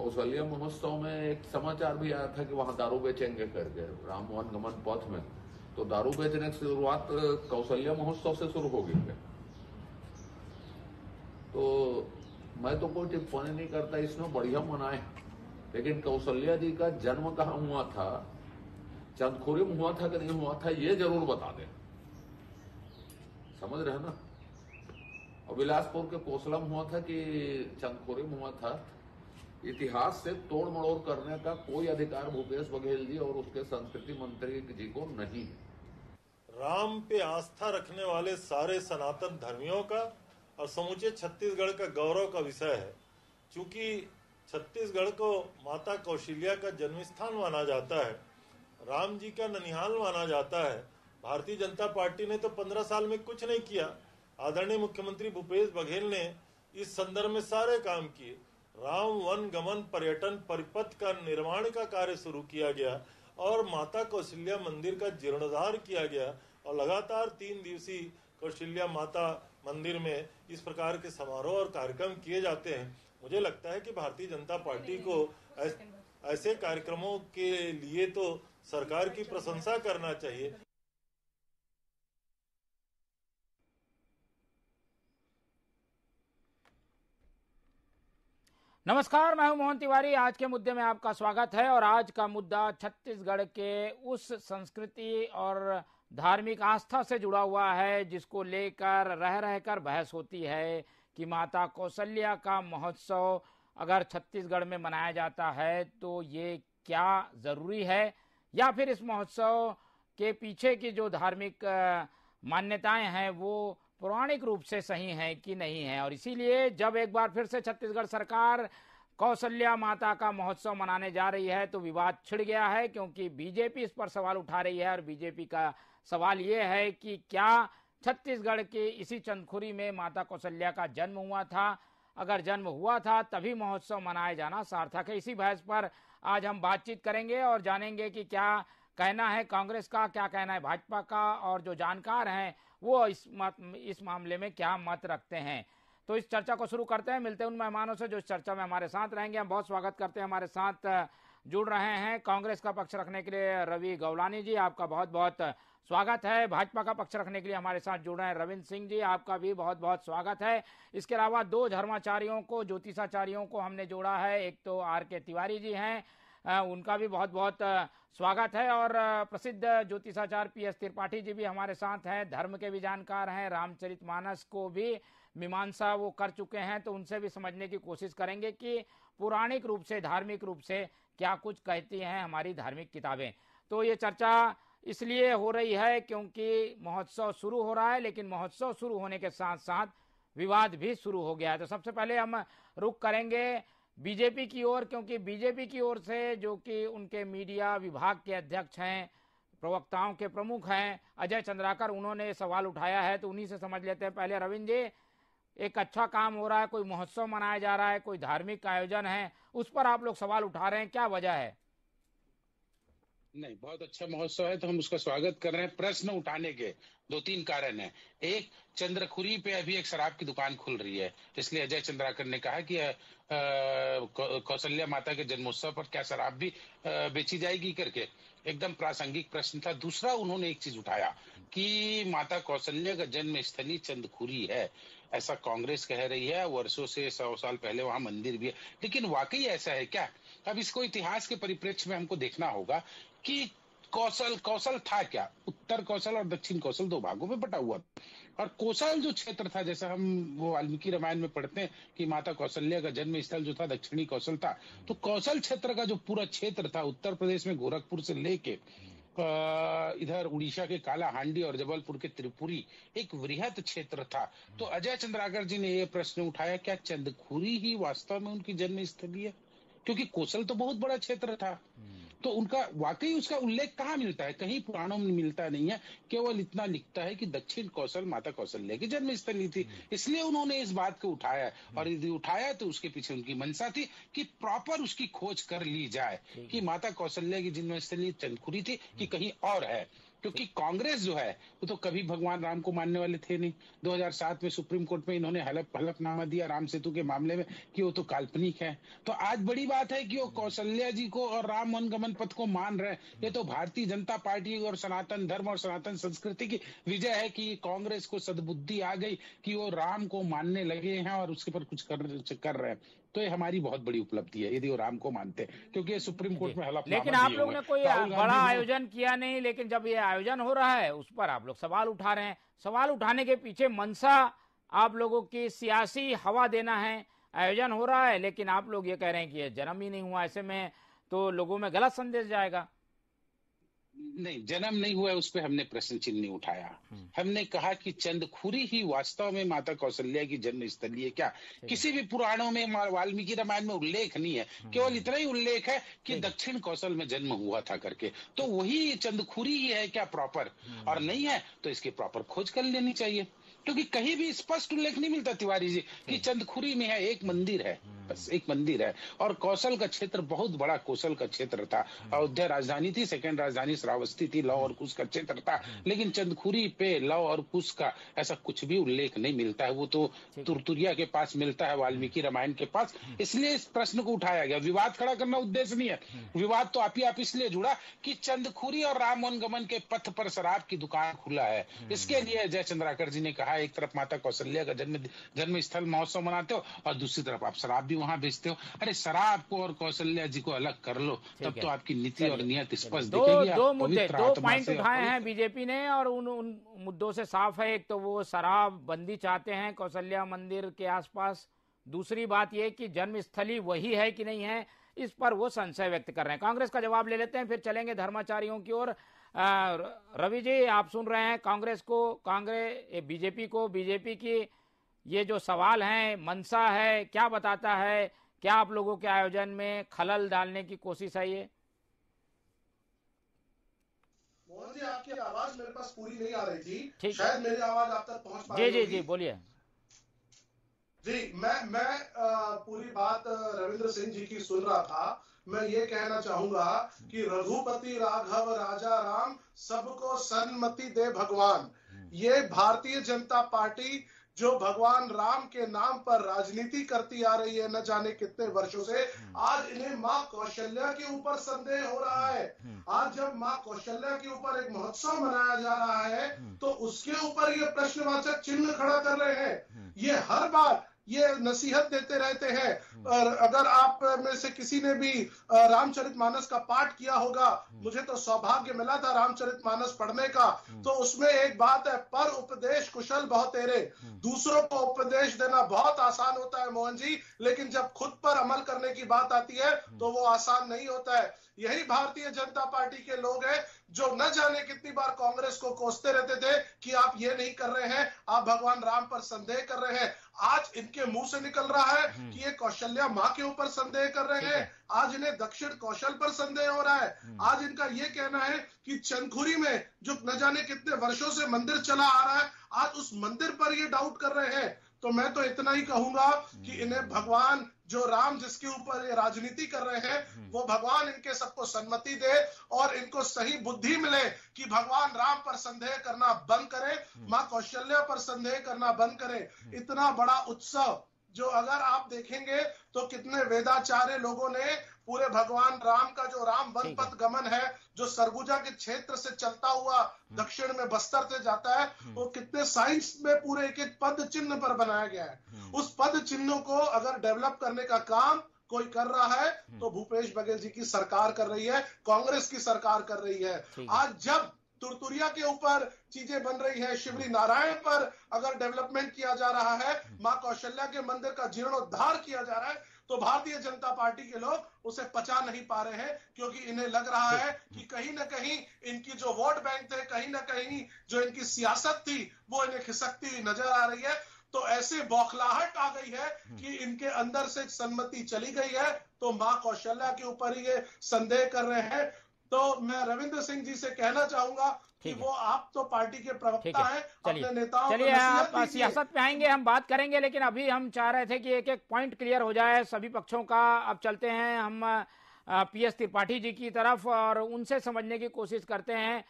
कौशल्या महोत्सव में एक समाचार भी आया था कि वहां दारू बेचेंगे करके, राम वन गमन पथ में। तो दारू बेचने की शुरुआत कौशल्या महोत्सव से शुरू होगी क्या? तो मैं तो कोई टिप्पणी नहीं करता, इसमें बढ़िया मनाए, लेकिन कौशल्या जी का जन्म कहाँ हुआ था, चंदखुरी में हुआ था कि नहीं हुआ था, ये जरूर बता दें। समझ रहे ना? और बिलासपुर के कोसला में हुआ था कि चंदखुरी में हुआ था। इतिहास से तोड़ मड़ोड़ करने का कोई अधिकार भूपेश बघेल जी और उसके संस्कृति मंत्री जी को नहीं है। राम पे आस्था रखने वाले सारे सनातन धर्मियों का और समूचे छत्तीसगढ़ का गौरव का विषय है। चूंकि छत्तीसगढ़ को माता कौशल्या का जन्मस्थान माना जाता है, राम जी का ननिहाल माना जाता है, भारतीय जनता पार्टी ने तो 15 साल में कुछ नहीं किया। आदरणीय मुख्यमंत्री भूपेश बघेल ने इस संदर्भ में सारे काम किए। राम वन गमन पर्यटन परिपथ का निर्माण का कार्य शुरू किया गया और माता कौशल्या मंदिर का जीर्णोद्धार किया गया और लगातार 3 दिवसीय कौशल्या माता मंदिर में इस प्रकार के समारोह और कार्यक्रम किए जाते हैं। मुझे लगता है कि भारतीय जनता पार्टी को ऐसे कार्यक्रमों के लिए तो सरकार की प्रशंसा करना चाहिए। नमस्कार, मैं हूं मोहन तिवारी। आज के मुद्दे में आपका स्वागत है और आज का मुद्दा छत्तीसगढ़ के उस संस्कृति और धार्मिक आस्था से जुड़ा हुआ है जिसको लेकर रह रहकर बहस होती है कि माता कौशल्या का महोत्सव अगर छत्तीसगढ़ में मनाया जाता है तो ये क्या जरूरी है, या फिर इस महोत्सव के पीछे की जो धार्मिक मान्यताएं हैं वो पौराणिक रूप से सही है कि नहीं है। और इसीलिए जब एक बार फिर से छत्तीसगढ़ सरकार कौशल्या माता का महोत्सव मनाने जा रही है तो विवाद छिड़ गया है, क्योंकि बीजेपी इस पर सवाल उठा रही है। और बीजेपी का सवाल ये है कि क्या छत्तीसगढ़ के इसी चंदखुरी में माता कौशल्या का जन्म हुआ था? अगर जन्म हुआ था तभी महोत्सव मनाया जाना सार्थक है। इसी बहस पर आज हम बातचीत करेंगे और जानेंगे कि क्या कहना है कांग्रेस का, क्या कहना है भाजपा का, और जो जानकार हैं वो इस मामले में क्या मत रखते हैं। तो इस चर्चा को शुरू करते हैं। मिलते हैं उन मेहमानों से जो इस चर्चा में हमारे साथ रहेंगे। हम बहुत स्वागत करते हैं, हमारे साथ जुड़ रहे हैं कांग्रेस का पक्ष रखने के लिए रवि गौलानी जी, आपका बहुत बहुत स्वागत है। भाजपा का पक्ष रखने के लिए हमारे साथ जुड़ रहे हैं रविंद्र सिंह जी, आपका भी बहुत बहुत स्वागत है। इसके अलावा 2 धर्माचार्यों को, ज्योतिषाचार्यों को हमने जोड़ा है। एक तो RK तिवारी जी हैं, उनका भी बहुत बहुत स्वागत है, और प्रसिद्ध ज्योतिषाचार्य PS त्रिपाठी जी भी हमारे साथ हैं, धर्म के भी जानकार हैं, रामचरितमानस को भी मीमांसा वो कर चुके हैं, तो उनसे भी समझने की कोशिश करेंगे कि पौराणिक रूप से, धार्मिक रूप से क्या कुछ कहती हैं हमारी धार्मिक किताबें। तो ये चर्चा इसलिए हो रही है क्योंकि महोत्सव शुरू हो रहा है, लेकिन महोत्सव शुरू होने के साथ साथ विवाद भी शुरू हो गया है। तो सबसे पहले हम रुख करेंगे बीजेपी की ओर, क्योंकि बीजेपी की ओर से जो कि उनके मीडिया विभाग के अध्यक्ष हैं, प्रवक्ताओं के प्रमुख हैं अजय चंद्राकर, उन्होंने सवाल उठाया है। तो उन्हीं से समझ लेते हैं। पहले रविंद्र जी, एक अच्छा काम हो रहा है, कोई महोत्सव मनाया जा रहा है, कोई धार्मिक आयोजन है, उस पर आप लोग सवाल उठा रहे हैं, क्या वजह है? नहीं, बहुत अच्छा महोत्सव है तो हम उसका स्वागत कर रहे हैं। प्रश्न उठाने के 2-3 कारण हैं। एक, चंद्रखुरी पे अभी एक शराब की दुकान खुल रही है, इसलिए अजय चंद्राकर ने कहा कि कौशल्या माता के जन्मोत्सव पर क्या शराब भी बेची जाएगी करके, एकदम प्रासंगिक प्रश्न था। दूसरा, उन्होंने एक चीज उठाया कि माता कौशल्या का जन्म स्थली चंदखुरी है, ऐसा कांग्रेस कह रही है। वर्षों से 100 साल पहले वहां मंदिर भी है, लेकिन वाकई ऐसा है क्या? अब इसको इतिहास के परिप्रेक्ष्य में हमको देखना होगा कि कौशल था क्या। उत्तर कौशल और दक्षिण कौशल 2 भागों में बटा हुआ था, और कौशल जो क्षेत्र था, जैसा हम वो वाल्मीकि रामायण में पढ़ते हैं कि माता कौशल्या का जन्म स्थल जो था दक्षिणी कौशल था। तो कौशल क्षेत्र का जो पूरा क्षेत्र था, उत्तर प्रदेश में गोरखपुर से लेके इधर उड़ीसा के कालाहांडी और जबलपुर के त्रिपुरी, एक वृहत क्षेत्र था। तो अजय चंद्राकर जी ने यह प्रश्न उठाया, क्या चंदखुरी ही वास्तव में उनकी जन्म स्थली है? क्योंकि कौशल तो बहुत बड़ा क्षेत्र था। तो उनका वाकई उसका उल्लेख कहाँ मिलता है? कहीं पुराणों में मिलता नहीं है, केवल इतना लिखता है कि दक्षिण कौशल माता कौशल्या की जन्म स्थली थी। इसलिए उन्होंने इस बात को उठाया, और यदि उठाया तो उसके पीछे उनकी मंशा थी कि प्रॉपर उसकी खोज कर ली जाए कि माता कौशल्या की जन्म स्थली चंदखुरी थी कि कहीं और है। क्योंकि कांग्रेस जो है वो तो कभी भगवान राम को मानने वाले थे नहीं। 2007 में सुप्रीम कोर्ट में इन्होंने हलफनामा दिया राम सेतु के मामले में कि वो तो काल्पनिक है। तो आज बड़ी बात है कि वो कौशल्या जी को और राम वनगमन पथ को मान रहे हैं। ये तो भारतीय जनता पार्टी और सनातन धर्म और सनातन संस्कृति की विजय है कि कांग्रेस को सद्बुद्धि आ गई कि वो राम को मानने लगे हैं और उसके पर कुछ कर रहे हैं। तो ये हमारी बहुत बड़ी उपलब्धि है यदि वो राम को मानते हैं, क्योंकि ये सुप्रीम कोर्ट में हलफनामा लेकिन आप दिए लोग हुए ने हैं। कोई राहुल बड़ा गांधी आयोजन किया नहीं, लेकिन जब ये आयोजन हो रहा है उस पर आप लोग सवाल उठा रहे हैं। सवाल उठाने के पीछे मंशा आप लोगों की सियासी हवा देना है। आयोजन हो रहा है लेकिन आप लोग ये कह रहे हैं कि ये जन्म ही नहीं हुआ, ऐसे में तो लोगों में गलत संदेश जाएगा। नहीं, जन्म नहीं हुआ है उस पर हमने प्रश्न चिन्ह नहीं उठाया। हमने कहा कि चंदखुरी ही वास्तव में माता कौशल्या की जन्म स्थली है क्या? किसी भी पुराणों में वाल्मीकि रामायण में उल्लेख नहीं है, केवल इतना ही उल्लेख है कि दक्षिण कौशल में जन्म हुआ था करके। तो वही चंदखुरी ही है क्या प्रॉपर? और नहीं है तो इसकी प्रॉपर खोज कर लेनी चाहिए, क्योंकि कहीं भी स्पष्ट उल्लेख नहीं मिलता तिवारी जी कि चंदखुरी में है। एक मंदिर है, बस एक मंदिर है। और कौशल का क्षेत्र बहुत बड़ा कौशल का क्षेत्र था। अयोध्या राजधानी थी, सेकंड राजधानी श्रावस्ती थी, लव और कुश का क्षेत्र था। लेकिन चंदखुरी पे लव और कुश का ऐसा कुछ भी उल्लेख नहीं मिलता है। वो तो तुरतुरिया के पास मिलता है, वाल्मीकि रामायण के पास। इसलिए इस प्रश्न को उठाया गया। विवाद खड़ा करना उद्देश्य नहीं है। विवाद तो आप इसलिए जुड़ा कि चंदखुरी और राम वनगमन के पथ पर शराब की दुकान खुला है। इसके लिए अजय चंद्राकर जी ने कहा, एक तरफ माता कौशल्या का जन्म स्थल महोत्सव मनाते हो और दूसरी तरफ आप शराब भी वहां बेचते हो। अरे शराब को और कौशल्या जी को अलग कर लो, तब तो आपकी नीति और नियत स्पष्ट दिखेगी। दो मुद्दे, दो पॉइंट उठाए हैं बीजेपी ने और उन मुद्दों से साफ है। एक तो वो शराब बंदी चाहते हैं कौशल्या मंदिर के आसपास। दूसरी बात ये कि जन्म स्थली वही है कि नहीं है, इस पर वो संशय व्यक्त कर रहे हैं। कांग्रेस का जवाब ले लेते हैं, फिर चलेंगे धर्माचार्यों की ओर। रवि जी, आप सुन रहे हैं कांग्रेस बीजेपी की ये जो सवाल है, मंशा है, क्या बताता है? क्या आप लोगों के आयोजन में खलल डालने की कोशिश है ये? मोहन जी, आपकी आवाज मेरे पास पूरी नहीं आ रही थी, शायद मेरी आवाज आप तक पहुंच पा रही होगी। जी बोलिए जी। मैं पूरी बात रविंद्र सिंह जी की सुन रहा था। मैं ये कहना चाहूंगा कि रघुपति राघव राजा राम सबको सन्मति दे भगवान। ये भारतीय जनता पार्टी जो भगवान राम के नाम पर राजनीति करती आ रही है न जाने कितने वर्षों से, आज इन्हें मां कौशल्या के ऊपर संदेह हो रहा है। आज जब मां कौशल्या के ऊपर एक महोत्सव मनाया जा रहा है तो उसके ऊपर ये प्रश्नवाचक चिन्ह खड़ा कर रहे हैं। ये हर बार ये नसीहत देते रहते हैं। और अगर आप में से किसी ने भी रामचरितमानस का पाठ किया होगा, मुझे तो सौभाग्य मिला था रामचरितमानस पढ़ने का, तो उसमें एक बात है, पर उपदेश कुशल बहुत तेरे। दूसरों को उपदेश देना बहुत आसान होता है मोहन जी, लेकिन जब खुद पर अमल करने की बात आती है तो वो आसान नहीं होता है। यही भारतीय जनता पार्टी के लोग हैं जो न जाने कितनी बार कांग्रेस को कोसते रहते थे कि आप ये नहीं कर रहे हैं, आप भगवान राम पर संदेह कर रहे हैं। आज इनके मुंह से निकल रहा है कि ये कौशल्या मां के ऊपर संदेह कर रहे हैं। आज इन्हें दक्षिण कौशल पर संदेह हो रहा है। आज इनका ये कहना है कि चंदखुरी में जो न जाने कितने वर्षों से मंदिर चला आ रहा है, आज उस मंदिर पर ये डाउट कर रहे हैं। तो मैं तो इतना ही कहूंगा कि इन्हें भगवान जो राम जिसके ऊपर ये राजनीति कर रहे हैं, वो भगवान इनके सबको सन्मति दे और इनको सही बुद्धि मिले कि भगवान राम पर संदेह करना बंद करें, मां कौशल्या पर संदेह करना बंद करें। इतना बड़ा उत्सव जो अगर आप देखेंगे तो कितने वेदाचार्य लोगों ने पूरे भगवान राम का जो राम वन पथ गमन है, जो सरगुजा के क्षेत्र से चलता हुआ दक्षिण में बस्तर से जाता है, वो कितने साइंस में पूरे एक एक पद चिन्ह पर बनाया गया है। उस पद चिन्हों को अगर डेवलप करने का काम कोई कर रहा है तो भूपेश बघेल जी की सरकार कर रही है, कांग्रेस की सरकार कर रही है। आज जब तुरतुरिया के ऊपर चीजें बन रही है, शिवरी नारायण पर अगर डेवलपमेंट किया जा रहा है, मां कौशल्या के मंदिर का जीर्णोद्धार किया जा रहा है, तो भारतीय जनता पार्टी के लोग उसे पचा नहीं पा रहे हैं, क्योंकि इन्हें लग रहा है कि कहीं ना कहीं इनकी जो वोट बैंक थे, कहीं ना कहीं जो इनकी सियासत थी, वो इन्हें खिसकती हुई नजर आ रही है। तो ऐसे बौखलाहट आ गई है कि इनके अंदर से सम्मति चली गई है, तो मां कौशल्या के ऊपर ही ये संदेह कर रहे हैं। तो मैं रविंद्र सिंह जी से कहना चाहूंगा कि वो आप तो पार्टी के प्रवक्ता हैं, अपने नेताओं चलिए आप सियासत पे आएंगे, हम बात करेंगे, लेकिन अभी हम चाह रहे थे कि एक एक पॉइंट क्लियर हो जाए सभी पक्षों का। अब चलते हैं हम PS त्रिपाठी जी की तरफ और उनसे समझने की कोशिश करते हैं।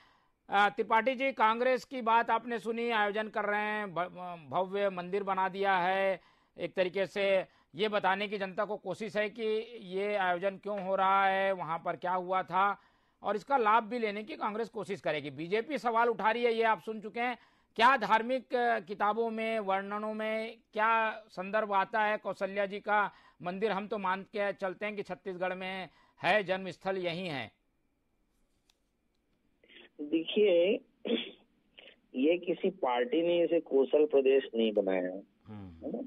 त्रिपाठी जी, कांग्रेस की बात आपने सुनी, आयोजन कर रहे हैं, भव्य मंदिर बना दिया है, एक तरीके से ये बताने की जनता को कोशिश है कि ये आयोजन क्यों हो रहा है, वहां पर क्या हुआ था, और इसका लाभ भी लेने की कांग्रेस कोशिश करेगी। बीजेपी सवाल उठा रही है, ये आप सुन चुके हैं, क्या धार्मिक किताबों में, वर्णनों में क्या संदर्भ आता है कौशल्या जी का मंदिर? हम तो मान के चलते हैं कि छत्तीसगढ़ में है, जन्म स्थल यही है। देखिए, ये किसी पार्टी ने इसे कौशल प्रदेश नहीं बनाया है ना।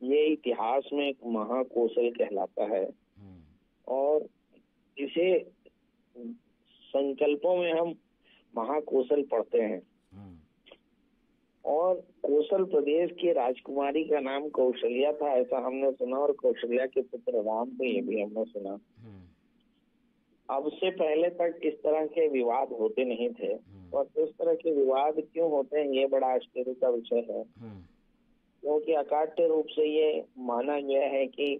ये इतिहास में एक महाकौशल कहलाता है और इसे संकल्पों में हम महाकौशल पढ़ते हैं। और कौशल प्रदेश की राजकुमारी का नाम कौशल्या था, ऐसा हमने सुना, और कौशल्या के पुत्र राम को ये भी हमने सुना। अब से पहले तक इस तरह के विवाद होते नहीं थे, और इस तरह के विवाद क्यों होते हैं ये बड़ा आश्चर्य का विषय है, क्योंकि अकाट्य रूप से ये माना गया है कि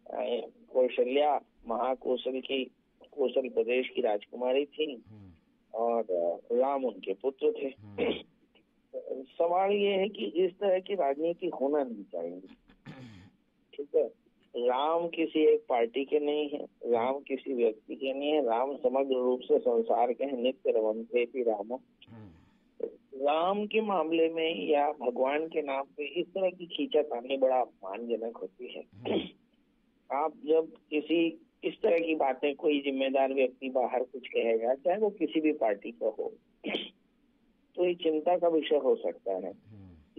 कौशल्या महाकौशल की, कौशल प्रदेश की राजकुमारी थी और राम उनके पुत्र थे। सवाल ये है कि इस तरह की राजनीति होना नहीं चाहिए, ठीक है। राम किसी एक पार्टी के नहीं है, राम किसी व्यक्ति के नहीं है, राम समग्र रूप से संसार के हैं, नित्य रमन्ते भी राम। राम के मामले में या भगवान के नाम पे इस तरह की खींचातानी बड़ा अपमानजनक होती है। आप जब किसी इस तरह की बातें कोई जिम्मेदार व्यक्ति बाहर कुछ कहेगा, चाहे वो किसी भी पार्टी का हो, तो ये चिंता का विषय हो सकता है।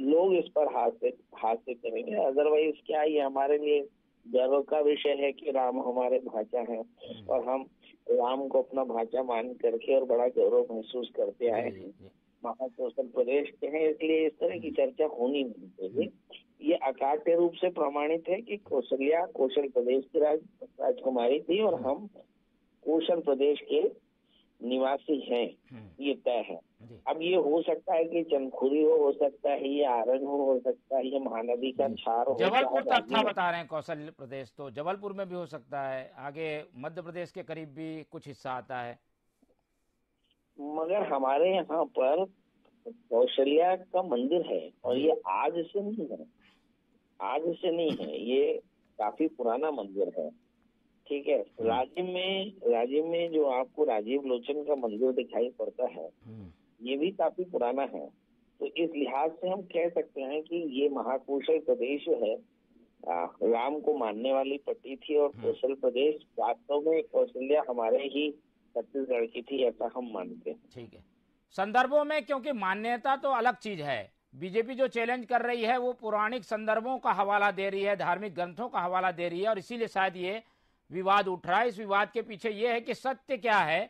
लोग इस पर हास्य करेंगे, अदरवाइज क्या ये हमारे लिए गर्व का विषय है कि राम हमारे भाचा हैं और हम राम को अपना भाचा मान करके और बड़ा गौरव महसूस करते आए हैं, महाकौशल प्रदेश के हैं, इसलिए इस तरह की चर्चा होनी नहीं चाहिए। ये अकाट्य रूप से प्रमाणित है कि कौशल्या कौशल प्रदेश की राजकुमारी थी और हम कौशल प्रदेश के निवासी हैं, ये तय है। अब ये हो सकता है कि चंदखुरी हो सकता है ये आरण हो सकता है ये महानदी का क्षार हो, जबलपुर तक था बता रहे हैं कौशल प्रदेश, तो जबलपुर में भी हो सकता है, आगे मध्य प्रदेश के करीब भी कुछ हिस्सा आता है। मगर हमारे यहाँ पर कौशल्या का मंदिर है और ये आज से नहीं है, आज से नहीं है, ये काफी पुराना मंदिर है, ठीक है। राजिम में जो आपको राजीव लोचन का मंदिर दिखाई पड़ता है, ये भी काफी पुराना है। तो इस लिहाज से हम कह सकते हैं कि ये महाकौशल प्रदेश है, राम को मानने वाली पट्टी थी, और कौशल प्रदेश वास्तव में कौशल्या हमारे ही छत्तीसगढ़ की थी, ऐसा हम मानते हैं। ठीक है। संदर्भों में, क्योंकि मान्यता तो अलग चीज है, बीजेपी जो चैलेंज कर रही है वो पौराणिक संदर्भों का हवाला दे रही है, धार्मिक ग्रंथों का हवाला दे रही है, और इसीलिए शायद ये विवाद उठ रहा है। इस विवाद के पीछे ये है कि सत्य क्या है।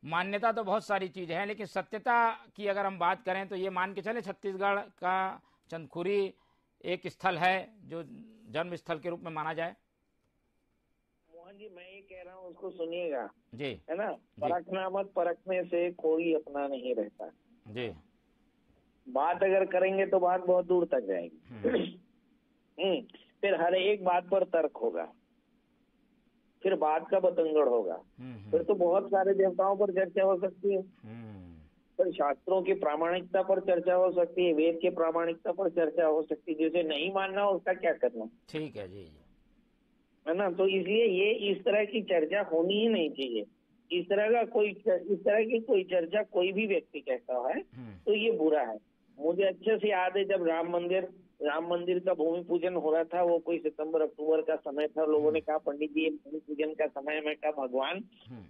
मान्यता तो बहुत सारी चीजें हैं, लेकिन सत्यता की अगर हम बात करें तो ये मान के चले छत्तीसगढ़ का चंदखुरी एक स्थल है जो जन्म स्थल के रूप में माना जाए। मोहन जी, मैं ये कह रहा हूँ, उसको सुनिएगा जी, है ना। परखना मत, परखने से कोई अपना नहीं रहता जी। बात अगर करेंगे तो बात बहुत दूर तक जाएगी। फिर हर एक बात पर तर्क होगा, फिर बात का बतंगड़ होगा, फिर तो बहुत सारे देवताओं पर चर्चा हो सकती है, फिर शास्त्रों की प्रामाणिकता पर चर्चा हो सकती है, वेद के प्रामाणिकता पर चर्चा हो सकती है। जिसे नहीं मानना उसका क्या करना, ठीक है जी, है ना। तो इसलिए ये इस तरह की चर्चा होनी ही नहीं चाहिए। इस तरह की कोई चर्चा कोई भी व्यक्ति कहता है तो ये बुरा है। मुझे अच्छे से याद है जब राम मंदिर का भूमि पूजन हो रहा था, वो कोई सितंबर अक्टूबर का समय था, लोगों ने कहा पंडित जी भूमि पूजन का समय, मैं कहा भगवान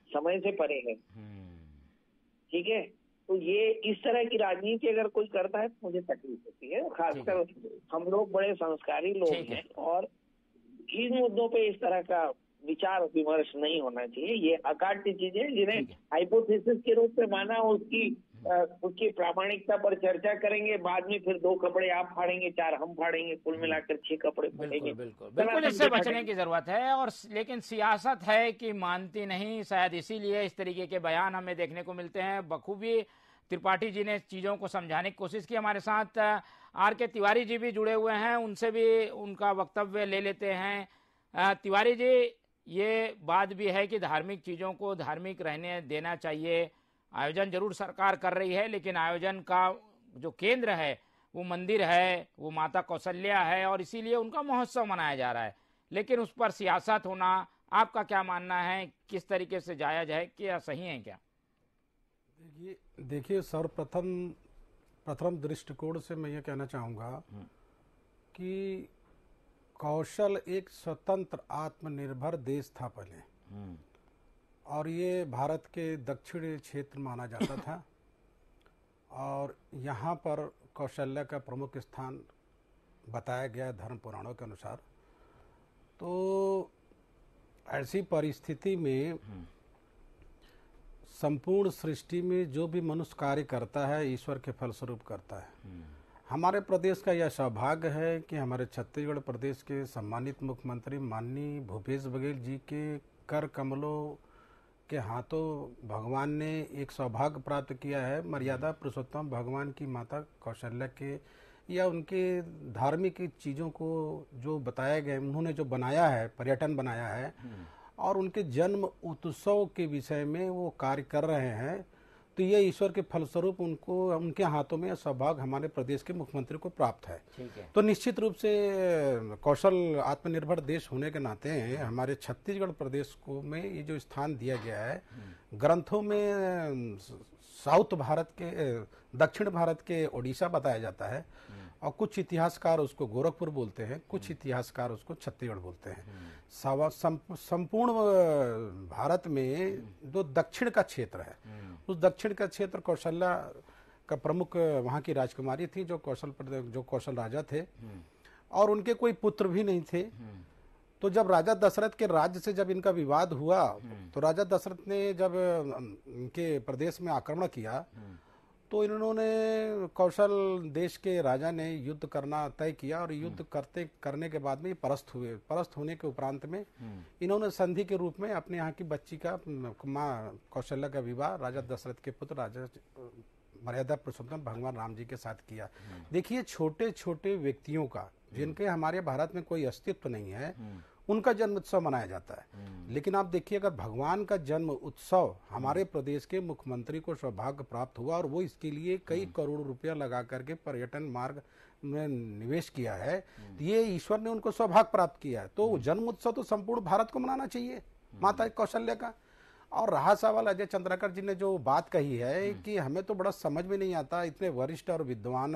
समय से परे है, ठीक है। तो ये इस तरह की राजनीति अगर कोई करता है तो मुझे तकलीफ होती है, खासकर हम लोग बड़े संस्कारी लोग हैं और इन मुद्दों पे इस तरह का विचार विमर्श नहीं होना चाहिए। ये अकाट्य चीजें जिन्हें हाइपोथेसिस के रूप में माना, उसकी प्रामाणिकता पर चर्चा करेंगे, बाद में फिर 2 कपड़े आप फाड़ेंगे, 4 हम फाड़ेंगे, कुल मिलाकर 6 कपड़े फाड़ेंगे। बिल्कुल इससे बचने की जरूरत है। और लेकिन सियासत है कि मानती नहीं, शायद इसीलिए इस तरीके के बयान हमें देखने को मिलते हैं। बखूबी त्रिपाठी जी ने चीजों को समझाने की कोशिश की। हमारे साथ आर.के. तिवारी जी भी जुड़े हुए हैं, उनसे भी उनका वक्तव्य ले लेते हैं। तिवारी जी, ये बात भी है कि धार्मिक चीजों को धार्मिक रहने देना चाहिए, आयोजन जरूर सरकार कर रही है, लेकिन आयोजन का जो केंद्र है वो मंदिर है, वो माता कौशल्या है, और इसीलिए उनका महोत्सव मनाया जा रहा है। लेकिन उस पर सियासत होना, आपका क्या मानना है, किस तरीके से जायज है, क्या सही है क्या? देखिए सर्वप्रथम दृष्टिकोण से मैं ये कहना चाहूँगा कि कौशल एक स्वतंत्र आत्मनिर्भर देश था पहले, और ये भारत के दक्षिणी क्षेत्र माना जाता था, और यहाँ पर कौशल्या का प्रमुख स्थान बताया गया धर्म पुराणों के अनुसार। तो ऐसी परिस्थिति में संपूर्ण सृष्टि में जो भी मनुष्य कार्य करता है ईश्वर के फलस्वरूप करता है। हमारे प्रदेश का यह सौभाग्य है कि हमारे छत्तीसगढ़ प्रदेश के सम्मानित मुख्यमंत्री माननीय भूपेश बघेल जी के कर कमलों के हाथों भगवान ने एक सौभाग्य प्राप्त किया है। मर्यादा पुरुषोत्तम भगवान की माता कौशल्या के या उनके धार्मिक चीज़ों को जो बताया गया, उन्होंने जो बनाया है, पर्यटन बनाया है, और उनके जन्म उत्सव के विषय में वो कार्य कर रहे हैं। तो ये ईश्वर के फलस्वरूप उनको, उनके हाथों में सौभाग्य हमारे प्रदेश के मुख्यमंत्री को प्राप्त है। तो निश्चित रूप से कौशल आत्मनिर्भर देश होने के नाते हमारे छत्तीसगढ़ प्रदेश को में ये जो स्थान दिया गया है, ग्रंथों में साउथ भारत के, दक्षिण भारत के ओडिशा बताया जाता है, और कुछ इतिहासकार उसको गोरखपुर बोलते हैं, कुछ इतिहासकार उसको छत्तीसगढ़ बोलते हैं। संपूर्ण भारत में जो दक्षिण का क्षेत्र है, उस दक्षिण का क्षेत्र कौशल्या का प्रमुख वहाँ की राजकुमारी थी, जो कौशल राजा थे, और उनके कोई पुत्र भी नहीं थे। तो जब राजा दशरथ के राज्य से जब इनका विवाद हुआ, तो राजा दशरथ ने जब इनके प्रदेश में आक्रमण किया, तो इन्होंने कौशल देश के राजा ने युद्ध करना तय किया, और युद्ध करने के बाद में परास्त हुए। परास्त होने के उपरांत में इन्होंने संधि के रूप में अपने यहाँ की बच्ची का, माँ कौशल्या का विवाह राजा दशरथ के पुत्र राजा मर्यादा पुरुषोत्तम भगवान राम जी के साथ किया। देखिए, छोटे छोटे व्यक्तियों का, जिनके हमारे भारत में कोई अस्तित्व नहीं है, उनका जन्म उत्सव मनाया जाता है। लेकिन आप देखिए, अगर भगवान का जन्म उत्सव हमारे प्रदेश के मुख्यमंत्री को सौभाग्य प्राप्त हुआ, और वो इसके लिए कई करोड़ रुपया लगा करके पर्यटन मार्ग में निवेश किया है, तो ये ईश्वर ने उनको सौभाग्य प्राप्त किया है। तो जन्म उत्सव तो संपूर्ण भारत को मनाना चाहिए माता कौशल्या का। और रहा सवाल अजय चंद्राकर जी ने जो बात कही है कि हमें तो बड़ा समझ में नहीं आता, इतने वरिष्ठ और विद्वान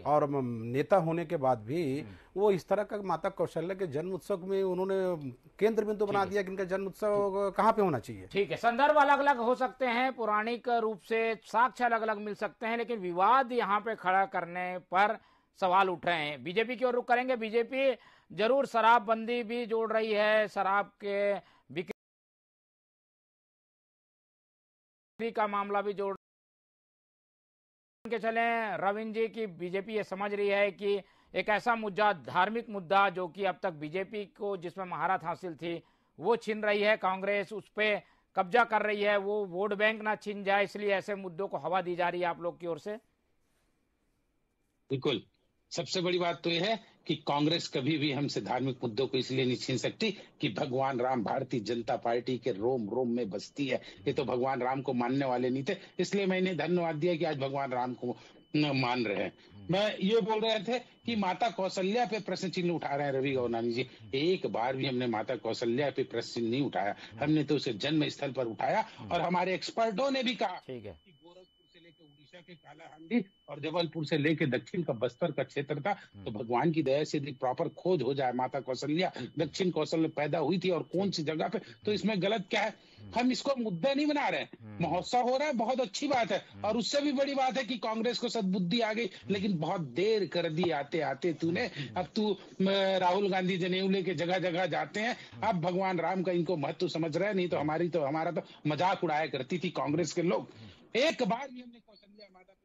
और नेता होने के बाद भी वो इस तरह का माता कौशल्या के जन्म उत्सव में उन्होंने केंद्र बिंदु बना दिया कि इनका जन्म उत्सव कहाँ पे होना चाहिए। ठीक है, संदर्भ अलग अलग हो सकते हैं, पौराणिक रूप से साक्ष्य अलग अलग मिल सकते हैं, लेकिन विवाद यहाँ पे खड़ा करने पर सवाल उठ रहे हैं। बीजेपी की ओर रुख करेंगे। बीजेपी जरूर शराबबंदी भी जोड़ रही है, शराब के का मामला भी जोड़ के चले। रविंद्र जी की बीजेपी ये समझ रही है कि एक ऐसा मुद्दा, धार्मिक मुद्दा, जो कि अब तक बीजेपी को जिसमें महारत हासिल थी वो छीन रही है, कांग्रेस उस पे कब्जा कर रही है, वो वोट बैंक ना छीन जाए, इसलिए ऐसे मुद्दों को हवा दी जा रही है आप लोग की ओर से। बिल्कुल, सबसे बड़ी बात तो यह है कि कांग्रेस कभी भी हमसे धार्मिक मुद्दों को इसलिए नहीं छीन सकती कि भगवान राम भारतीय जनता पार्टी के रोम रोम में बसती है। ये तो भगवान राम को मानने वाले नहीं थे, इसलिए मैंने धन्यवाद दिया कि आज भगवान राम को मान रहे हैं। मैं ये बोल रहे थे कि माता कौशल्या पे प्रश्न चिन्ह उठा रहे हैं रवि गौनानी जी। एक बार भी हमने माता कौशल्या पे प्रश्न चिन्ह नहीं उठाया, हमने तो उसे जन्म स्थल पर उठाया, और हमारे एक्सपर्टों ने भी कहा कि गोरखपुर से लेकर उड़ीसा के कालाहांडी और जबलपुर से लेकर दक्षिण का बस्तर का क्षेत्र था, तो भगवान की दया से यदि प्रॉपर खोज हो जाए माता कौशल्या दक्षिण कौशल में पैदा हुई थी और कौन सी जगह पे, तो इसमें गलत क्या है? हम इसको मुद्दा नहीं बना रहे हैं, महोत्सव हो रहा है, बहुत अच्छी बात है, और उससे भी बड़ी बात है कि कांग्रेस को सद्बुद्धि आ गई, लेकिन बहुत देर कर दी आते आते तूने। अब तू राहुल गांधी जनेऊ लेके जगह जगह जाते हैं, अब भगवान राम का इनको महत्व समझ रहे हैं, नहीं तो हमारा तो मजाक उड़ाया करती थी कांग्रेस के लोग। एक बार भी हमने कौशल्या माता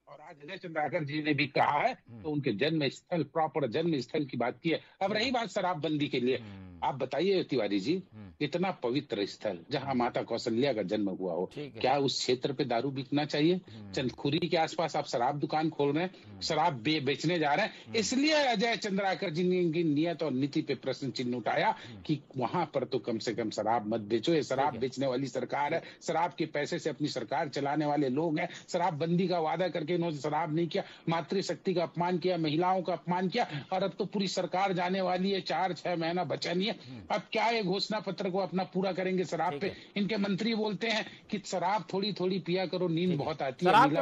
और आज अजय चंद्राकर जी ने भी कहा है, तो उनके जन्म स्थल, प्रॉपर जन्म स्थल की बात की है। अब रही बात शराबबंदी के लिए, आप बताइए तिवारी जी, इतना पवित्र स्थल जहां माता कौशल्या का जन्म हुआ हो, क्या उस क्षेत्र पे दारू बिकना चाहिए? चंदखुरी के आसपास आप शराब दुकान खोल रहे हैं, शराब बेचने जा रहे हैं। इसलिए अजय चंद्राकर जी ने इनकी नियत और नीति पे प्रश्न चिन्ह उठाया कि वहां पर तो कम से कम शराब मत बेचो। ये शराब बेचने वाली सरकार है, शराब के पैसे से अपनी सरकार चलाने वाले लोग हैं। शराब बंदी का वादा करके इन्होंने शराब नहीं किया, मातृशक्ति का अपमान किया, महिलाओं का अपमान किया, और अब तो पूरी सरकार जाने वाली है, 4-6 महीना बचा नहीं है। अब क्या ये घोषणा पत्र को अपना पूरा करेंगे शराब पे? इनके मंत्री बोलते हैं कि शराब थोड़ी थोड़ी पिया करो, नींद बहुत आती है। शराब के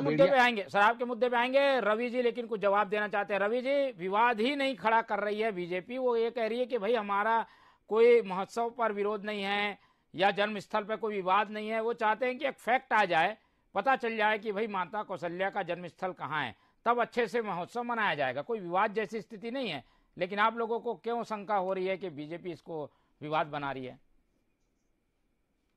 मुद्दे पे आएंगे रवि जी, लेकिन कुछ जवाब देना चाहते हैं। रवि जी, विवाद ही नहीं खड़ा कर रही है बीजेपी, वो ये कह रही है कि भाई हमारा कोई महोत्सव पर विरोध नहीं है या जन्म स्थल पर कोई विवाद नहीं है। वो चाहते हैं कि एक फैक्ट आ जाए, पता चल जाए कि भाई माता कौशल्या का जन्म स्थल कहाँ है, तब अच्छे से महोत्सव मनाया जाएगा। कोई विवाद जैसी स्थिति नहीं है। लेकिन आप लोगों को क्यों शंका हो रही है कि बीजेपी इसको विवाद बना रही है?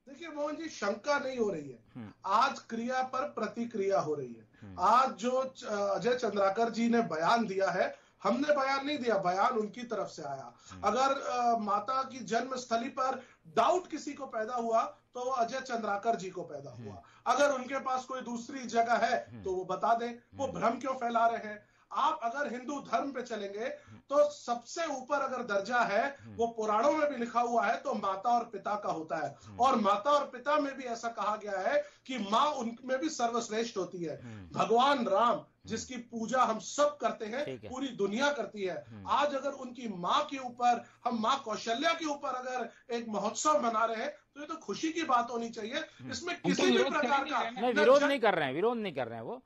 देखिए मोहन जी, शंका नहीं हो रही है, आज क्रिया पर प्रतिक्रिया हो रही है। आज जो अजय चंद्राकर जी ने बयान दिया है, हमने बयान नहीं दिया, बयान उनकी तरफ से आया। अगर माता की जन्म स्थली पर डाउट किसी को पैदा हुआ तो वो अजय चंद्राकर जी को पैदा हुआ। अगर उनके पास कोई दूसरी जगह है तो वो बता दें, वो भ्रम क्यों फैला रहे हैं। आप अगर हिंदू धर्म पे चलेंगे तो सबसे ऊपर अगर दर्जा है वो पुराणों में भी लिखा हुआ है तो माता और पिता का होता है। और माता और पिता में भी ऐसा कहा गया है कि माँ उनमें भी सर्वश्रेष्ठ होती है। भगवान राम जिसकी पूजा हम सब करते हैं, पूरी दुनिया करती है, आज अगर उनकी माँ के ऊपर, हम माँ कौशल्या के ऊपर अगर एक महोत्सव मना रहे हैं तो ये तो खुशी की बात होनी चाहिए। इसमें किसी भी प्रकार का विरोध नहीं कर रहे हैं वो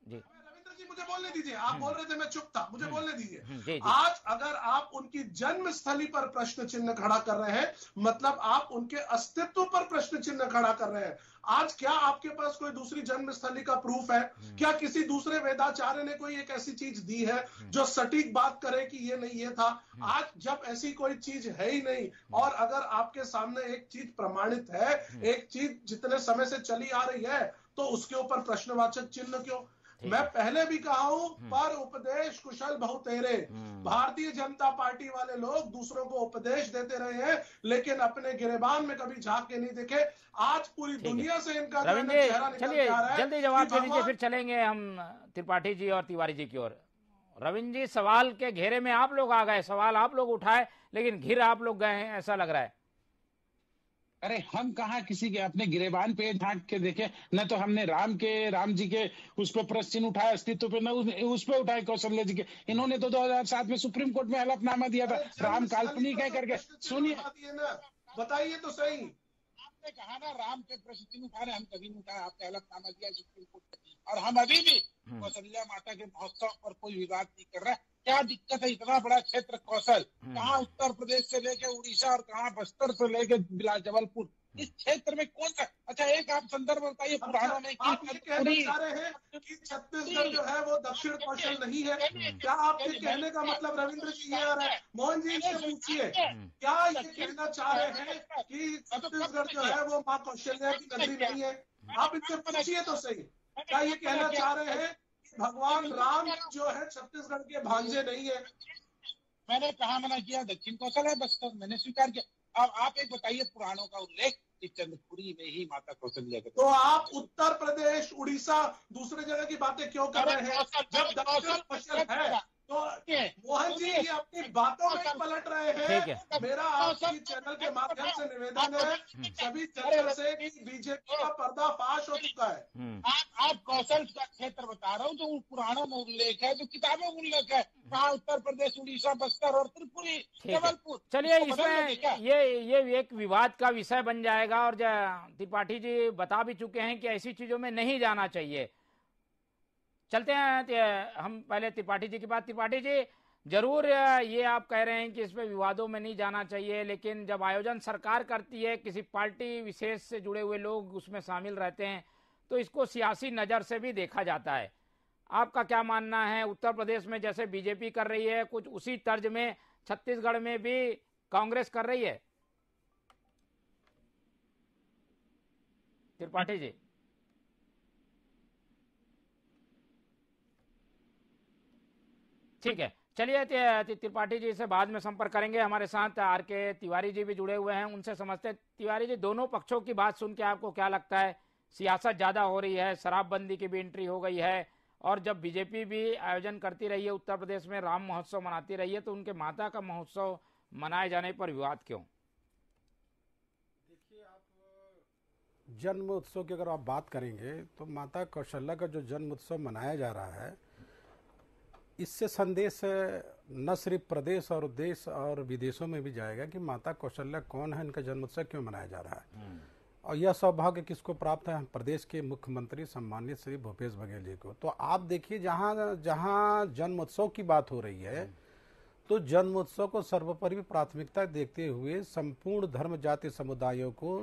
जी। मुझे बोलने दीजिए, आप बोल रहे थे मैं चुप था, मुझे बोलने दीजिए। आज अगर आप उनकी जन्म स्थली पर प्रश्न चिन्ह खड़ा कर रहे हैं, मतलब आप उनके अस्तित्व पर प्रश्न चिन्ह खड़ा कर रहे हैं। आज क्या आपके पास कोई दूसरी जन्म स्थली का प्रूफ है? क्या किसी दूसरे वेदाचार्य ने कोई एक ऐसी चीज दी है जो सटीक बात करे कि ये नहीं ये था? आज जब ऐसी कोई चीज है ही नहीं, और अगर आपके सामने एक चीज प्रमाणित है, एक चीज जितने समय से चली आ रही है, तो उसके ऊपर प्रश्नवाचक चिन्ह क्यों? मैं पहले भी कहा हूं, पर उपदेश कुशल बहु तेरे। भारतीय जनता पार्टी वाले लोग दूसरों को उपदेश देते रहे हैं, लेकिन अपने गिरेबान में कभी झांक के नहीं देखे। आज पूरी दुनिया से इनका चेहरा निकल के आ रहा है। जल्दी जवाब दे दीजिए, फिर चलेंगे हम त्रिपाठी जी और तिवारी जी की ओर। रविंद्र जी, सवाल के घेरे में आप लोग आ गए, सवाल आप लोग उठाए, लेकिन घिर आप लोग गए हैं, ऐसा लग रहा है। अरे हम कहा किसी के अपने गिरेबान पे झांक के देखे, न तो हमने राम जी के उस पर प्रश्न चिन्ह उठाया अस्तित्व पे, न उस पे उठाए कौशल्या जी के। इन्होंने तो 2007 में सुप्रीम कोर्ट में हलफनामा दिया था राम काल्पनिक है करके। सुनिए, बताइए तो सही। आपने कहा ना राम पे प्रश्न चिन्ह उठा रहे, हम कभी नहीं उठाया, आपने हलफनामा दिया सुप्रीम कोर्ट में, और हम अभी भी कौशल्या माता के महोत्सव पर कोई विवाद नहीं कर रहे। क्या दिक्कत है? इतना बड़ा क्षेत्र कौशल, कहाँ उत्तर प्रदेश से लेके उड़ीसा और कहाँ बस्तर से लेके जबलपुर, इस क्षेत्र में कौन सा? अच्छा, एक आप संदर्भ बताइए पुराणों में। आप ये कहना चाह रहे हैं कि छत्तीसगढ़ जो है वो दक्षिण कौशल नहीं है? क्या आपके कहने का मतलब रविंद्र जी ये आ रहा है? मोहन जी से पूछिए, क्या ये कहना चाह रहे हैं कि छत्तीसगढ़ जो है वो माँ कौशल्या की नगरी नहीं है? आप इनसे पूछिए तो सही, क्या ये कहना चाह रहे हैं भगवान राम जो है छत्तीसगढ़ के भांजे नहीं है? मैंने कहा मना किया, दक्षिण कौशल है, बस तो मैंने स्वीकार किया। अब आप एक बताइए पुराणों का उल्लेख कि चंद्रपुरी में ही माता कौशल्या का। तो आप उत्तर प्रदेश, उड़ीसा, दूसरे जगह की बातें क्यों कर रहे हैं जब दक्षिण कौशल है? तो मोहन जी ये अपनी बातों में पलट रहे हैं। मेरा आपकी चैनल के माध्यम से निवेदन है सभी चैनल से कि बीजेपी का पर्दाफाश हो चुका है। आप कौशल का क्षेत्र बता रहा हूँ, जो पुराणों में उल्लेख है, जो किताबों में उल्लेख है, कहाँ उत्तर प्रदेश, उड़ीसा, बस्तर और त्रिपुरी, जबलपुर। चलिए, इसमें ये एक विवाद का विषय बन जाएगा, और त्रिपाठी जी बता भी चुके हैं कि ऐसी चीजों में नहीं जाना चाहिए। चलते हैं हम पहले त्रिपाठी जी की बात। त्रिपाठी जी, जरूर ये आप कह रहे हैं कि इसमें विवादों में नहीं जाना चाहिए, लेकिन जब आयोजन सरकार करती है, किसी पार्टी विशेष से जुड़े हुए लोग उसमें शामिल रहते हैं, तो इसको सियासी नज़र से भी देखा जाता है। आपका क्या मानना है? उत्तर प्रदेश में जैसे बीजेपी कर रही है, कुछ उसी तर्ज में छत्तीसगढ़ में भी कांग्रेस कर रही है? त्रिपाठी जी, ठीक है, चलिए त्रिपाठी जी से बाद में संपर्क करेंगे। हमारे साथ आर.के. तिवारी जी भी जुड़े हुए हैं, उनसे समझते हैं। तिवारी जी, दोनों पक्षों की बात सुन के आपको क्या लगता है? सियासत ज्यादा हो रही है, शराबबंदी की भी एंट्री हो गई है, और जब बीजेपी भी आयोजन करती रही है, उत्तर प्रदेश में राम महोत्सव मनाती रही है, तो उनके माता का महोत्सव मनाए जाने पर विवाद क्यों? देखिए, आप जन्म उत्सव की अगर आप बात करेंगे तो माता कौशल्या का जो जन्म उत्सव मनाया जा रहा है, इससे संदेश न सिर्फ प्रदेश और देश और विदेशों में भी जाएगा कि माता कौशल्या कौन है, इनका जन्म उत्सव क्यों मनाया जा रहा है। और यह सौभाग्य किसको प्राप्त है? प्रदेश के मुख्यमंत्री सम्मानित श्री भूपेश बघेल जी को। तो आप देखिए, जहाँ जहाँ जन्मोत्सव की बात हो रही है, तो जन्मोत्सव को सर्वोपरि प्राथमिकता देखते हुए संपूर्ण धर्म जाति समुदायों को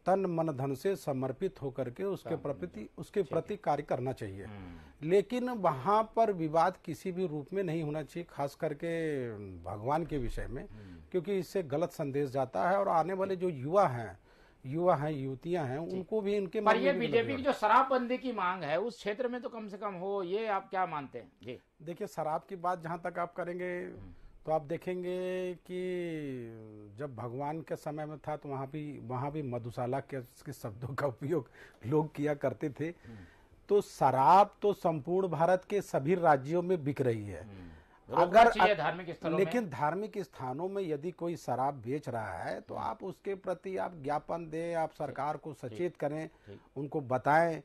तन मन धन से समर्पित होकर के उसके प्रति कार्य करना चाहिए। लेकिन वहां पर विवाद किसी भी रूप में नहीं होना चाहिए, खास करके भगवान के विषय में, क्योंकि इससे गलत संदेश जाता है और आने वाले जो युवा हैं, युवतियां हैं, उनको भी इनके पर ये बीजेपी की जो शराबबंदी की मांग है उस क्षेत्र में तो कम से कम हो, ये आप क्या मानते हैं? जी देखिए, शराब की बात जहां तक आप करेंगे तो आप देखेंगे कि जब भगवान के समय में था तो वहां भी मधुशाला के शब्दों का उपयोग लोग किया करते थे। तो शराब तो संपूर्ण भारत के सभी राज्यों में बिक रही है। अगर धार्मिक स्थलों लेकिन धार्मिक स्थानों में यदि कोई शराब बेच रहा है तो आप उसके प्रति आप ज्ञापन दें, आप सरकार को सचेत करें, उनको बताएं।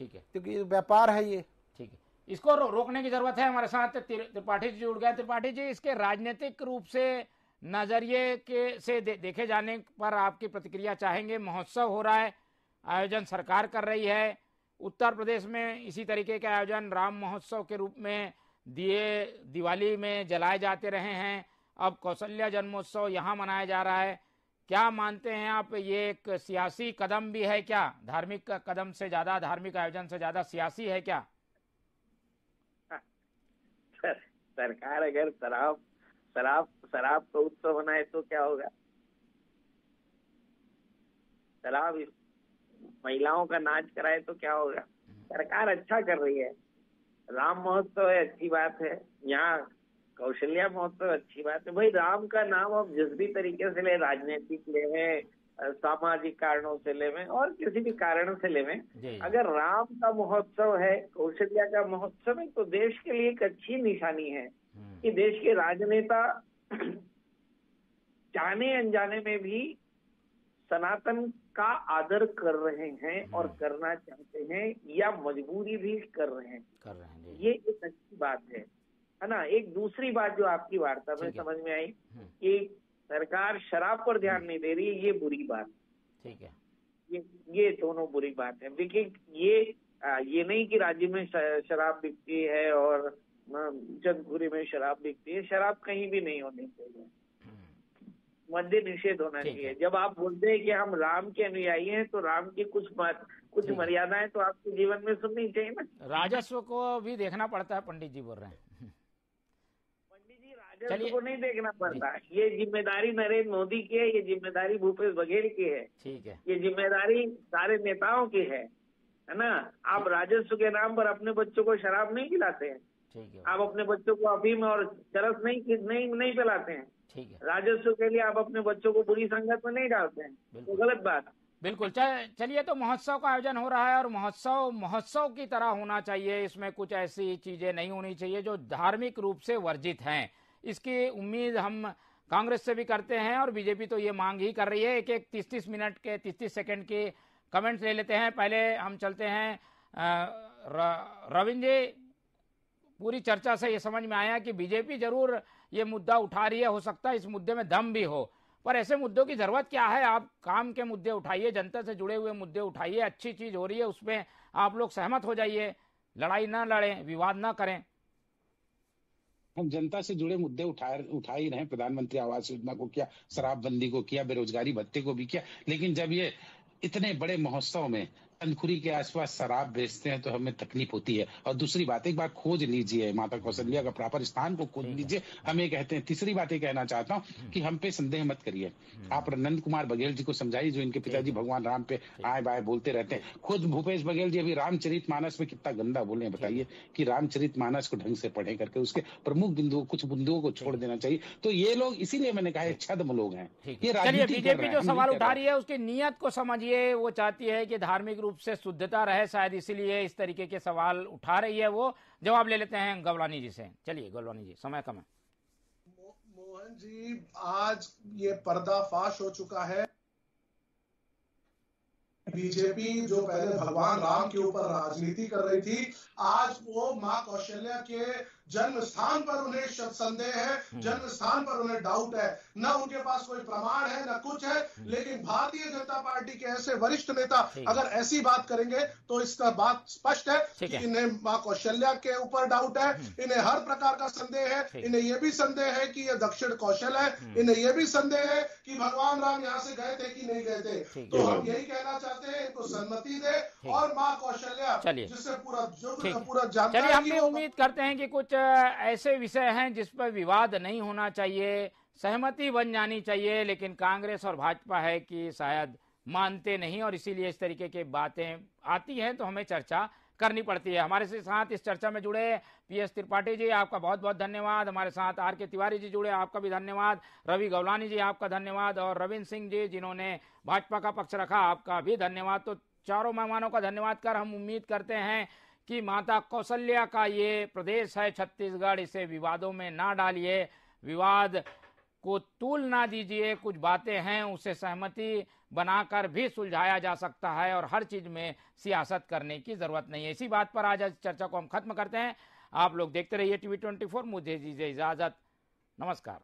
ठीक है, क्योंकि व्यापार है ये। ठीक है, इसको रोकने की जरूरत है। हमारे साथ त्रिपाठी जी जुड़ गए। त्रिपाठी जी, इसके राजनीतिक रूप से नजरिए के से देखे जाने पर आपकी प्रतिक्रिया चाहेंगे। महोत्सव हो रहा है, आयोजन सरकार कर रही है, उत्तर प्रदेश में इसी तरीके के आयोजन राम महोत्सव के रूप में दिए दिवाली में जलाए जाते रहे हैं, अब कौशल्या जन्मोत्सव यहाँ मनाया जा रहा है। क्या मानते हैं आप, ये एक सियासी कदम भी है क्या? धार्मिक कदम से ज्यादा, धार्मिक आयोजन से ज्यादा सियासी है क्या? सरकार अगर शराब का उत्सव बनाए तो क्या होगा? शराब महिलाओं का नाच कराए तो क्या होगा? सरकार अच्छा कर रही है। राम महोत्सव है, अच्छी बात है। यहाँ कौशल्या महोत्सव अच्छी बात है। भाई, राम का नाम अब जिस भी तरीके से ले, राजनीतिक लेवे, सामाजिक कारणों से लेवे और किसी भी कारण से लेवे, अगर राम का महोत्सव है, कौशल्या का महोत्सव है, तो देश के लिए एक अच्छी निशानी है कि देश के राजनेता जाने अनजाने में भी सनातन का आदर कर रहे हैं और करना चाहते हैं, या मजबूरी भी कर रहे हैं। ये एक अच्छी बात है ना। एक दूसरी बात जो आपकी वार्ता में समझ में आई कि सरकार शराब पर ध्यान नहीं दे रही, ये बुरी बात। ठीक है, ये दोनों बुरी बात है। देखिए, ये नहीं कि राज्य में शराब बिकती है और चंदपुरी में शराब बिकती है। शराब कहीं भी नहीं होनी चाहिए, मद्य निषेध होना चाहिए। जब आप बोलते हैं कि हम राम के अनुयायी हैं, तो राम की कुछ मर्यादाएं तो आपके जीवन में सुननी चाहिए ना। राजस्व को भी देखना पड़ता है, पंडित जी बोल रहे हैं। पंडित जी, राजस्व को नहीं देखना पड़ता। ये जिम्मेदारी नरेंद्र मोदी की है, ये जिम्मेदारी भूपेश बघेल की है। ठीक है, ये जिम्मेदारी सारे नेताओं की है ना। आप राजस्व के नाम पर अपने बच्चों को शराब नहीं खिलाते हैं। ठीक है, आप अपने बच्चों को अफीम और चरस नहीं पिलाते हैं। ठीक है, राजस्व के लिए आप अपने बच्चों को बुरी संगत में नहीं डालते हैं, तो गलत बात। बिल्कुल। चलिए, तो महोत्सव का आयोजन हो रहा है और महोत्सव की तरह होना चाहिए। इसमें कुछ ऐसी चीजें नहीं होनी चाहिए जो धार्मिक रूप से वर्जित हैं। इसकी उम्मीद हम कांग्रेस से भी करते हैं और बीजेपी तो ये मांग ही कर रही है। एक 30 मिनट के 30 सेकंड के कमेंट्स ले लेते हैं। पहले हम चलते हैं रविंद्र जी, पूरी चर्चा से ये समझ में आया कि बीजेपी जरूर ये मुद्दा उठा रही है, हो सकता है इस मुद्दे में दम भी हो, पर ऐसे मुद्दों की जरूरत क्या है? आप काम के मुद्दे उठाइए, जनता से जुड़े हुए मुद्दे उठाइए, अच्छी चीज हो रही है उसमें आप लोग सहमत हो जाइए, लड़ाई ना लड़ें, विवाद ना करें। हम जनता से जुड़े मुद्दे उठा ही रहे। प्रधानमंत्री आवास योजना को किया, शराबबंदी को किया, बेरोजगारी भत्ते को भी किया, लेकिन जब ये इतने बड़े महोत्सव में चंदखुरी के आसपास शराब बेचते हैं तो हमें तकलीफ होती है। और दूसरी बात, एक बार खोज लीजिए माता कौशल्या का प्रॉपर स्थान को खोज लीजिए, हम ये कहते हैं। तीसरी बात ये कहना चाहता हूँ कि हम पे संदेह मत करिए। आप नंद कुमार बघेल जी को समझाइए, जो इनके पिताजी भगवान राम पे आए बाए बोलते रहते हैं। खुद भूपेश बघेल जी अभी रामचरितमानस में कितना गंदा बोले हैं, बताइए कि रामचरितमानस को ढंग से पढ़े करके उसके प्रमुख बिंदुओं, कुछ बिंदुओं को छोड़ देना चाहिए। तो ये लोग, इसीलिए मैंने कहा छद्म लोग हैं, ये राजनीति। बीजेपी जो सवाल उठा रही है उसकी नीयत को समझिए। वो चाहती है कि धार्मिक रूप से शुद्धता रहे, शायद इसीलिए इस तरीके के सवाल उठा रही है। वो जवाब ले लेते हैं गौलानी जी से। चलिए गौलानी जी, समय कम है। मोहन जी, आज ये पर्दाफाश हो चुका है। बीजेपी जो पहले भगवान राम के ऊपर राजनीति कर रही थी, आज वो मां कौशल्या के जन्म स्थान पर उन्हें संदेह है, जन्म स्थान पर उन्हें डाउट है। न उनके पास कोई प्रमाण है, न कुछ है। लेकिन भारतीय जनता पार्टी के ऐसे वरिष्ठ नेता अगर ऐसी बात करेंगे तो इसका बात स्पष्ट है कि इन्हें मां कौशल्या के ऊपर डाउट है, इन्हें हर प्रकार का संदेह है। इन्हें यह भी संदेह है कि यह दक्षिण कौशल है, इन्हें यह भी संदेह है कि भगवान राम यहाँ से गए थे कि नहीं गए थे। तो हम यही कहना चाहते हैं, इनको सम्मति दे और मां कौशल्या जिससे पूरा जानकारी। चलिए, हम भी उम्मीद करते हैं कि कुछ ऐसे विषय हैं जिस पर विवाद नहीं होना चाहिए, सहमति बन जानी चाहिए। लेकिन कांग्रेस और भाजपा है कि शायद मानते नहीं, और इसीलिए इस तरीके की बातें आती हैं तो हमें चर्चा करनी पड़ती है। हमारे साथ इस चर्चा में जुड़े पीएस त्रिपाठी जी, आपका बहुत बहुत धन्यवाद। हमारे साथ आर.के. तिवारी जी जुड़े, आपका भी धन्यवाद। रवि गौलानी जी, आपका धन्यवाद। और रविंद्र सिंह जी, जिन्होंने भाजपा का पक्ष रखा, आपका भी धन्यवाद। तो चारों मेहमानों का धन्यवाद कर हम उम्मीद करते हैं कि माता कौशल्या का ये प्रदेश है छत्तीसगढ़, इसे विवादों में ना डालिए, विवाद को तूल ना दीजिए। कुछ बातें हैं उसे सहमति बनाकर भी सुलझाया जा सकता है, और हर चीज में सियासत करने की जरूरत नहीं है। इसी बात पर आज चर्चा को हम खत्म करते हैं। आप लोग देखते रहिए TV 24। मुझे दीजिए इजाजत, नमस्कार।